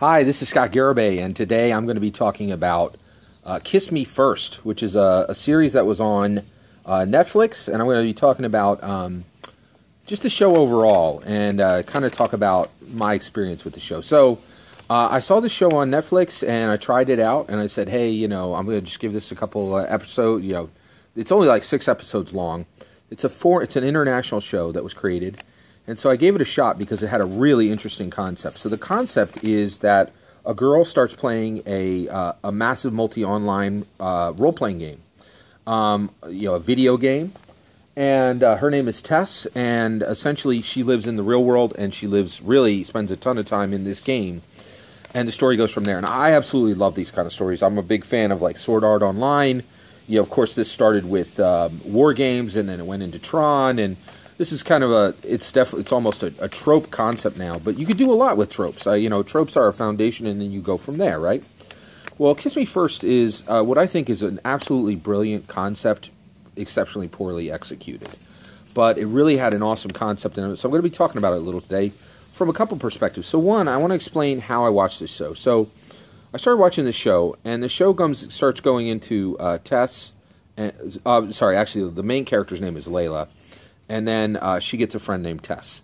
Hi, this is Scott Garibay, and today I'm going to be talking about Kiss Me First, which is a series that was on Netflix, and I'm going to be talking about just the show overall and kind of talk about my experience with the show. So I saw the show on Netflix, and I tried it out, and I said, hey, I'm going to just give this a couple episodes. It's only like 6 episodes long. It's an international show that was created. And so I gave it a shot because it had a really interesting concept. So the concept is that a girl starts playing a massive multi-online role-playing game, a video game, and her name is Tess. And essentially, she lives in the real world, and she spends a ton of time in this game. And the story goes from there. And I absolutely love these kind of stories. I'm a big fan of like Sword Art Online. Of course, this started with War Games, and then it went into Tron, and this is kind of it's almost a trope concept now, but you could do a lot with tropes. Tropes are a foundation, and then you go from there, right? Well, Kiss Me First is what I think is an absolutely brilliant concept, exceptionally poorly executed. But it really had an awesome concept in it, so I'm going to be talking about it a little today from a couple perspectives. So one, I want to explain how I watched this show. So I started watching the show, and the show starts going into Tess. Actually, the main character's name is Layla. And then she gets a friend named Tess.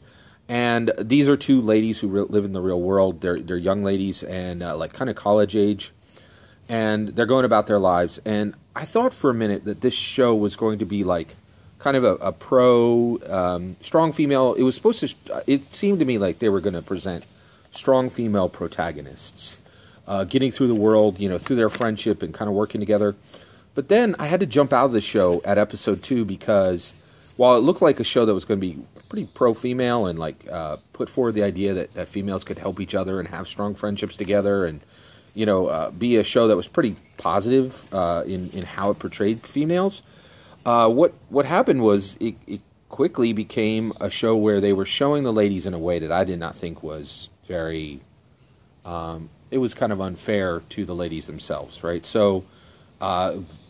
And these are two ladies who live in the real world. They're young ladies and kind of college age. And they're going about their lives. And I thought for a minute that this show was going to be like kind of a strong female. It seemed to me like they were going to present strong female protagonists. Getting through the world, through their friendship and kind of working together. But then I had to jump out of the show at episode 2 because while it looked like a show that was going to be pretty pro-female and put forward the idea that females could help each other and have strong friendships together and be a show that was pretty positive in how it portrayed females, what happened was it quickly became a show where they were showing the ladies in a way that I did not think was very it was kind of unfair to the ladies themselves, right? So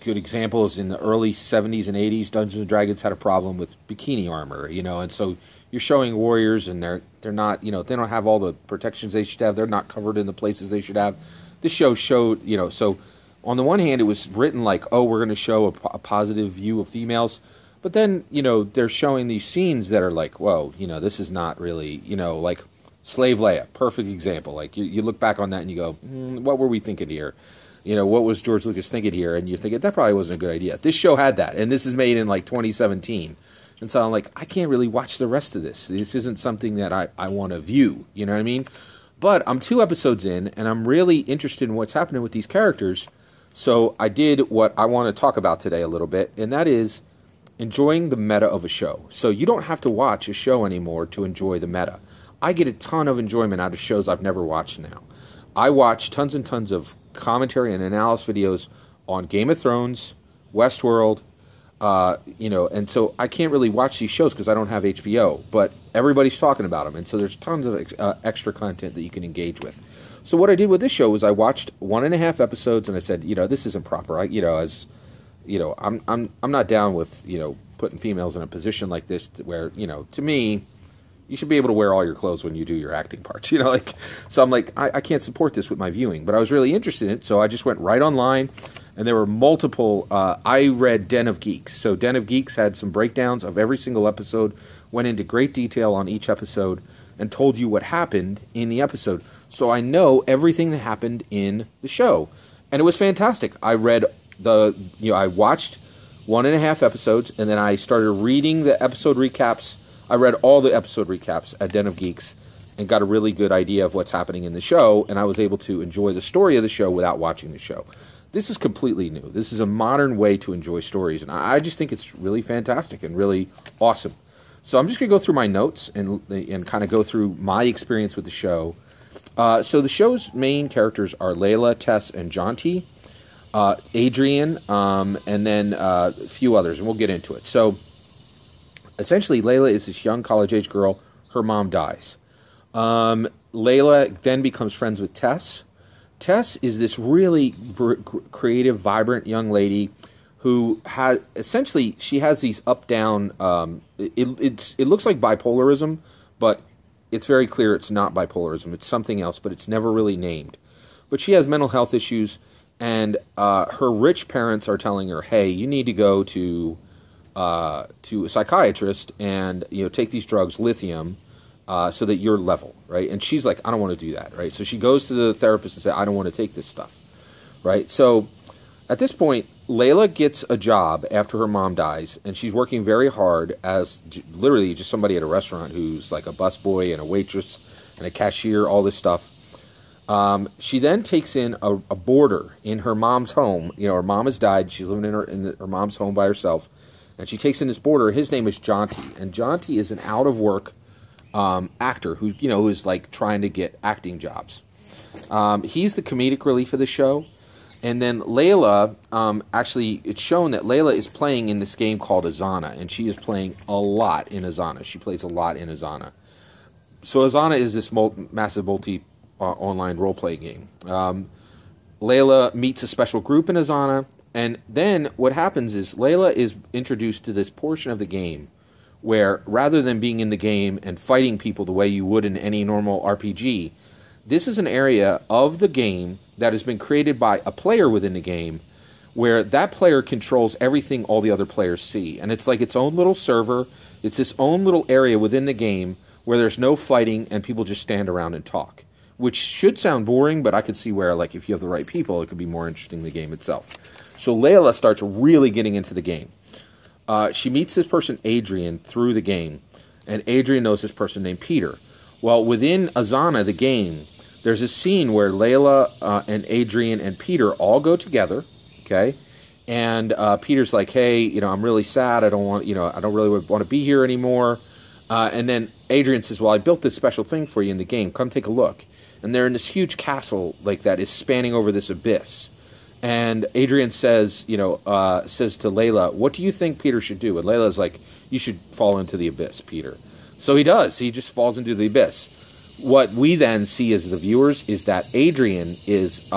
good example is in the early 70s and 80s, Dungeons & Dragons had a problem with bikini armor, and so you're showing warriors and they're not, they don't have all the protections they should have. They're not covered in the places they should have. This show showed, so on the one hand, it was written like, oh, we're going to show a positive view of females. But then, they're showing these scenes that are like, whoa, this is not really, like Slave Leia, perfect example. Like you look back on that and you go, what were we thinking here? What was George Lucas thinking here? And you're thinking, that probably wasn't a good idea. This show had that, and this is made in 2017. And so I'm like, I can't really watch the rest of this. This isn't something that I want to view, you know what I mean? But I'm 2 episodes in, and I'm really interested in what's happening with these characters. So I did what I want to talk about today a little bit, and that is enjoying the meta of a show. So you don't have to watch a show anymore to enjoy the meta. I get a ton of enjoyment out of shows I've never watched now. I watch tons and tons of commentary and analysis videos on Game of Thrones, Westworld, and so I can't really watch these shows because I don't have HBO, but everybody's talking about them, and so there's tons of extra content that you can engage with. So what I did with this show was I watched 1.5 episodes, and I said, this isn't proper. I'm not down with putting females in a position like this where to me, you should be able to wear all your clothes when you do your acting parts, So I'm like, I can't support this with my viewing, but I was really interested in it, so I just went right online, and there were multiple. I read Den of Geeks, so Den of Geeks had some breakdowns of every single episode, went into great detail on each episode, and told you what happened in the episode. So I know everything that happened in the show, and it was fantastic. I read I watched 1.5 episodes, and then I started reading the episode recaps. I read all the episode recaps at Den of Geeks and got a really good idea of what's happening in the show, and I was able to enjoy the story of the show without watching the show. This is completely new. This is a modern way to enjoy stories, and I just think it's really fantastic and really awesome. So I'm just going to go through my notes and kind of go through my experience with the show. So the show's main characters are Layla, Tess, and Jonty, Adrian, and then a few others, and we'll get into it. So essentially, Layla is this young college-age girl. Her mom dies. Layla then becomes friends with Tess. Tess is this really creative, vibrant young lady who has she has these up-down. It looks like bipolarism, but it's very clear it's not bipolarism. It's something else, but it's never really named. But she has mental health issues, and her rich parents are telling her, hey, you need to go to a psychiatrist and take these drugs, lithium, so that you're level, right? And she's like, I don't want to do that, right? So she goes to the therapist and says, I don't want to take this stuff, right? So at this point, Layla gets a job after her mom dies, and she's working very hard as literally just somebody at a restaurant who's like a busboy and a waitress and a cashier, all this stuff. She then takes in a boarder in her mom's home. Her mom has died. She's living in her mom's home by herself. And she takes in this boarder. His name is Jonty. And Jonty is an out-of-work actor who is like trying to get acting jobs. He's the comedic relief of the show. And then Layla, actually, it's shown that Layla is playing in this game called Azana, and she is playing a lot in Azana. She plays a lot in Azana. So Azana is this massive online role-playing game. Layla meets a special group in Azana, and then what happens is Layla is introduced to this portion of the game where, rather than being in the game and fighting people the way you would in any normal RPG, this is an area of the game that has been created by a player within the game where that player controls everything all the other players see. And it's like its own little server. It's its own little area within the game where there's no fighting and people just stand around and talk, which should sound boring, but I could see where, like, if you have the right people, it could be more interesting than the game itself. So Layla starts really getting into the game. She meets this person, Adrian, through the game, and Adrian knows this person named Peter. Well, within Azana, the game, there's a scene where Layla and Adrian and Peter all go together, okay? And Peter's like, hey, I'm really sad. I don't really want to be here anymore. And then Adrian says, well, I built this special thing for you in the game. Come take a look. And they're in this huge castle like that is spanning over this abyss. And Adrian says, says to Layla, what do you think Peter should do? And Layla's like, you should fall into the abyss, Peter. So he does. He just falls into the abyss. What we then see as the viewers is that Adrian is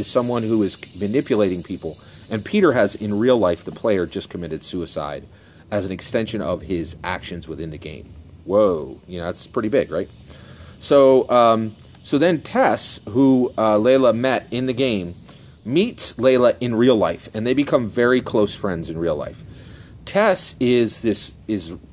someone who is manipulating people. And Peter has, in real life, the player just committed suicide as an extension of his actions within the game. Whoa. That's pretty big, right? So then Tess, who Layla met in the game, meets Layla in real life, and they become very close friends in real life. Tess is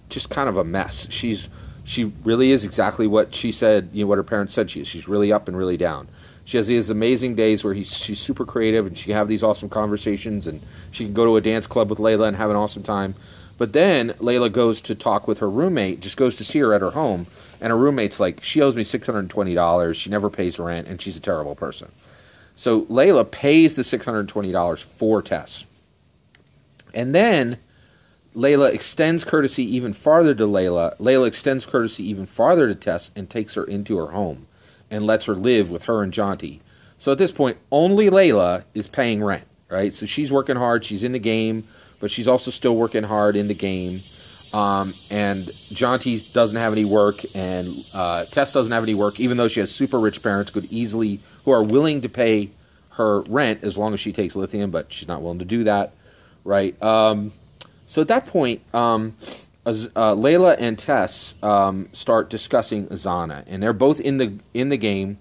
just kind of a mess. She really is exactly what she said, what her parents said she is. She's really up and really down. She has these amazing days where she's super creative, and she can have these awesome conversations, and she can go to a dance club with Layla and have an awesome time. But then Layla goes to talk with her roommate, just goes to see her at her home, and her roommate's like, she owes me $620, she never pays rent, and she's a terrible person. So Layla pays the $620 for Tess. And then Layla extends courtesy even farther to Layla. Layla extends courtesy even farther to Tess and takes her into her home and lets her live with her and Jonty. So at this point, only Layla is paying rent, right? So she's working hard. She's in the game, but she's also still working hard in the game. And Jonty doesn't have any work, and Tess doesn't have any work, even though she has super rich parents who are willing to pay her rent as long as she takes lithium, but she's not willing to do that, right? So at that point, Layla and Tess start discussing Azana, and they're both in the game.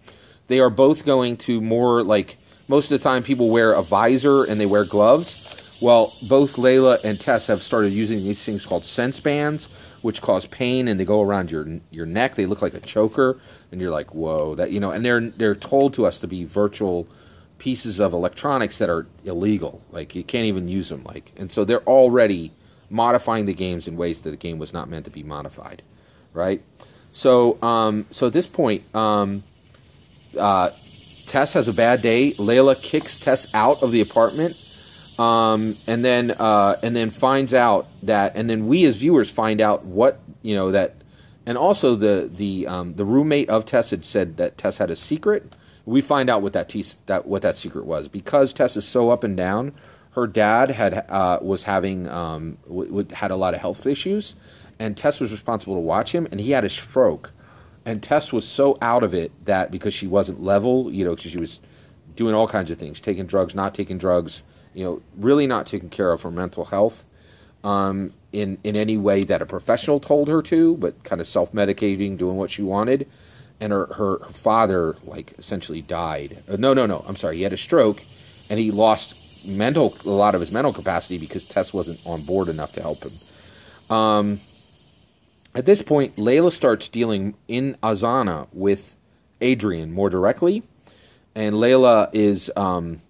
They are both going to more like, most of the time people wear a visor and they wear gloves. Well, both Layla and Tess have started using these things called sense bands, which cause pain, and they go around your neck. They look like a choker, and you're like, whoa, that and they're told to us to be virtual pieces of electronics that are illegal. Like, you can't even use them. And so they're already modifying the games in ways that the game was not meant to be modified, right? So at this point, Tess has a bad day. Layla kicks Tess out of the apartment. And then finds out that, and then we as viewers find out what, that, and also the roommate of Tess had said that Tess had a secret. We find out what that secret was. Because Tess is so up and down, her dad had a lot of health issues, and Tess was responsible to watch him, and he had a stroke. And Tess was so out of it that because she wasn't level, because she was doing all kinds of things, taking drugs, not taking drugs, really not taking care of her mental health. in any way that a professional told her to, but kind of self-medicating, doing what she wanted. And her father, like, essentially died. No, I'm sorry. He had a stroke, and he lost a lot of his mental capacity because Tess wasn't on board enough to help him. At this point, Layla starts dealing in Azana with Adrian more directly, and Layla is so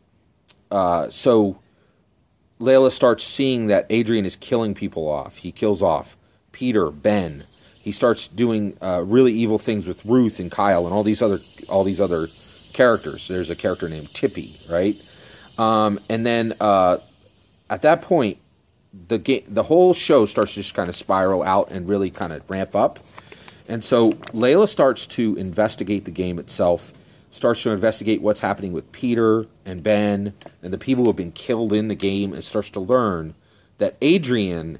Layla starts seeing that Adrian is killing people off. He kills off Peter, Ben. He starts doing really evil things with Ruth and Kyle and all these other characters. There's a character named Tippy, right? And then at that point, the whole show starts to just kind of spiral out and really kind of ramp up. And so Layla starts to investigate the game itself, starts to investigate what's happening with Peter and Ben and the people who have been killed in the game, and starts to learn that Adrian,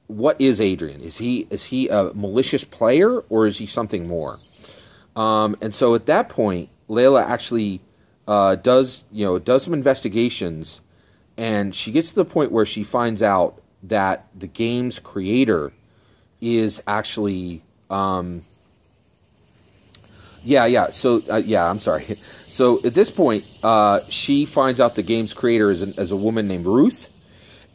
what is Adrian? Is he a malicious player, or is he something more? And so at that point, Layla actually does some investigations, and she gets to the point where she finds out that the game's creator is actually I'm sorry. So at this point, she finds out the game's creator is a woman named Ruth,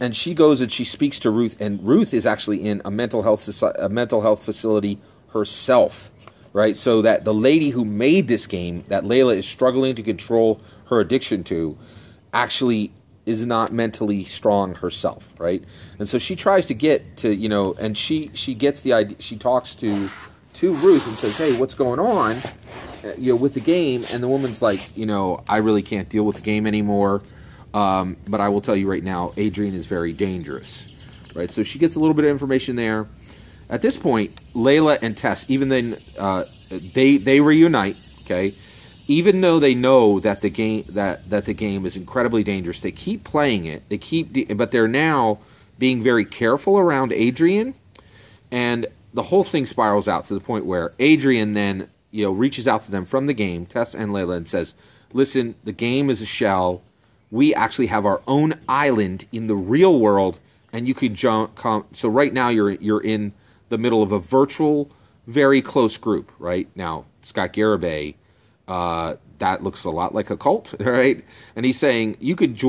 and she goes and she speaks to Ruth, and Ruth is actually in a mental health facility herself, right? So that the lady who made this game that Layla is struggling to control her addiction to actually is not mentally strong herself, right? And so she tries to get to, and she gets the idea. She talks to Ruth and says, "Hey, what's going on, with the game?" And the woman's like, "I really can't deal with the game anymore. But I will tell you right now, Adrian is very dangerous," right? So she gets a little bit of information there. At this point, Layla and Tess, even then, they reunite. Okay, even though they know that the game is incredibly dangerous, they keep playing it. But they're now being very careful around Adrian, and the whole thing spirals out to the point where Adrian then, reaches out to them from the game, Tess and Layla, and says, "Listen, the game is a shell. We actually have our own island in the real world, and you can come. So right now you're in the middle of a virtual, very close group, right? Now, Scott Garibay, that looks a lot like a cult, right? And he's saying you could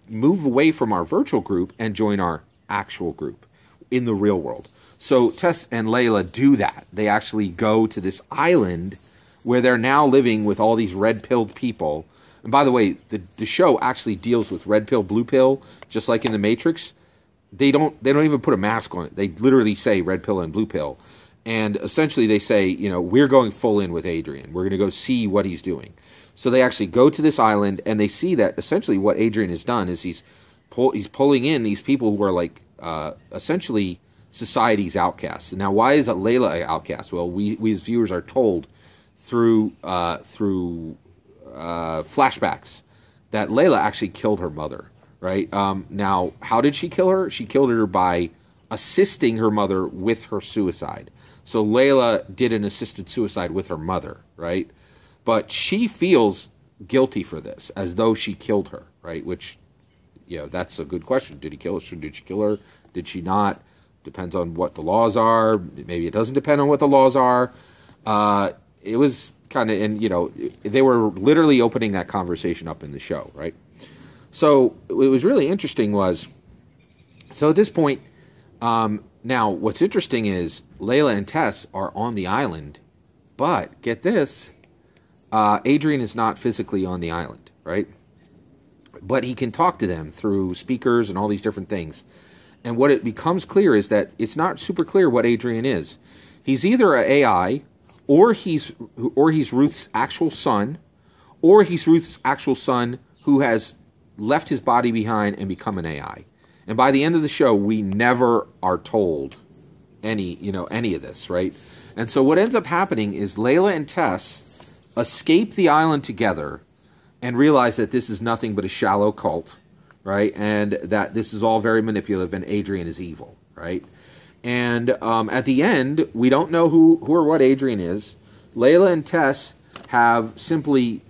move away from our virtual group and join our actual group in the real world." So Tess and Layla do that. They actually go to this island where they're now living with all these red-pilled people. And by the way, the show actually deals with red pill, blue pill, just like in the Matrix. They don't even put a mask on it. They literally say red pill and blue pill. And essentially they say, we're going full in with Adrian. We're going to go see what he's doing. So they actually go to this island, and they see that essentially what Adrian has done is he's pulling in these people who are like essentially society's outcasts. Now, why is Layla an outcast? Well, we as viewers are told through flashbacks that Layla actually killed her mother, right? Now, how did she kill her? She killed her by assisting her mother with her suicide. So Layla did an assisted suicide with her mother, right? But she feels guilty for this, as though she killed her, right? Which, that's a good question. Did he kill her? Did she kill her? Did she not? Depends on what the laws are. Maybe it doesn't depend on what the laws are. It was kind of, and they were literally opening that conversation up in the show, right? So what was really interesting was, so at this point, now what's interesting is Layla and Tess are on the island, but get this, Adrian is not physically on the island, right? But he can talk to them through speakers and all these different things. And what it becomes clear is that it's not super clear what Adrian is. He's either an AI, or he's Ruth's actual son, or he's Ruth's actual son who has left his body behind and become an AI. And by the end of the show, we never are told any of this, right? And so what ends up happening is Layla and Tess escape the island together and realize that this is nothing but a shallow cult, right? And that this is all very manipulative, and Adrian is evil, right? And at the end, we don't know who or what Adrian is. Layla and Tess have simply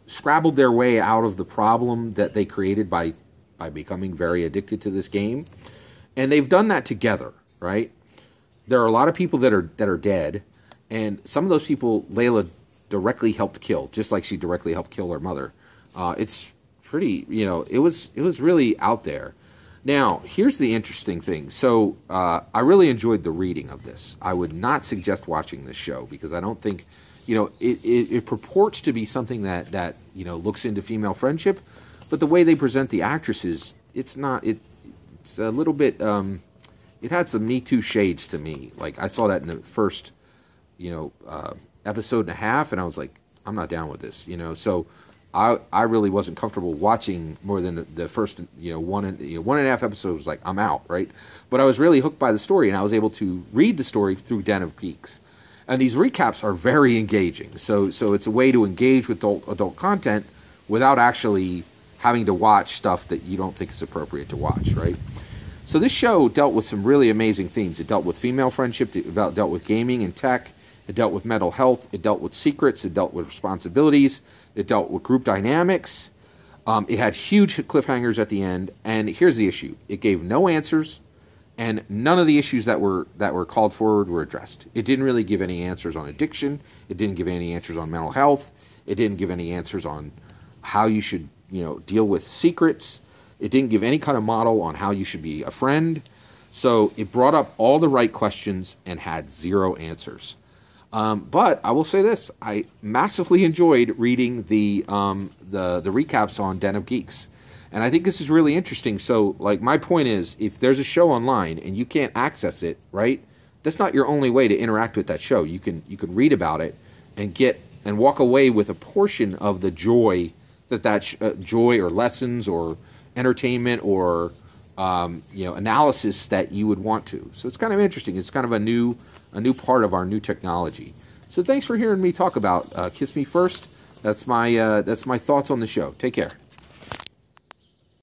scrabbled their way out of the problem that they created by becoming very addicted to this game. And they've done that together, right? There are a lot of people that are dead, and some of those people Layla directly helped kill, just like she directly helped kill her mother. It's pretty, it was really out there. Now, here's the interesting thing. So, I really enjoyed the reading of this. I would not suggest watching this show because I don't think, it purports to be something that looks into female friendship, but the way they present the actresses, it's not. It's a little bit. It had some Me Too shades to me. Like I saw that in the first, episode and a half, and I was like, I'm not down with this. So I really wasn't comfortable watching more than the first, one and a half episodes. Was like, I'm out, right? But I was really hooked by the story, and I was able to read the story through Den of Geeks. And these recaps are very engaging. So it's a way to engage with adult content without actually having to watch stuff that you don't think is appropriate to watch, right? So this show dealt with some really amazing themes. It dealt with female friendship. It dealt with gaming and tech. It dealt with mental health. It dealt with secrets. It dealt with responsibilities. It dealt with group dynamics. It had huge cliffhangers at the end. And here's the issue. It gave no answers, and none of the issues that were called forward were addressed. It didn't really give any answers on addiction. It didn't give any answers on mental health. It didn't give any answers on how you should, deal with secrets. It didn't give any kind of model on how you should be a friend. So it brought up all the right questions and had zero answers. But I will say this: I massively enjoyed reading the recaps on Den of Geeks, and I think this is really interesting. So, like, my point is, if there's a show online and you can't access it, right? That's not your only way to interact with that show. You can read about it and walk away with a portion of the joy joy or lessons or entertainment or analysis that you would want to. So it's kind of interesting. It's kind of a new part of our new technology. So thanks for hearing me talk about Kiss Me First. That's my thoughts on the show. Take care.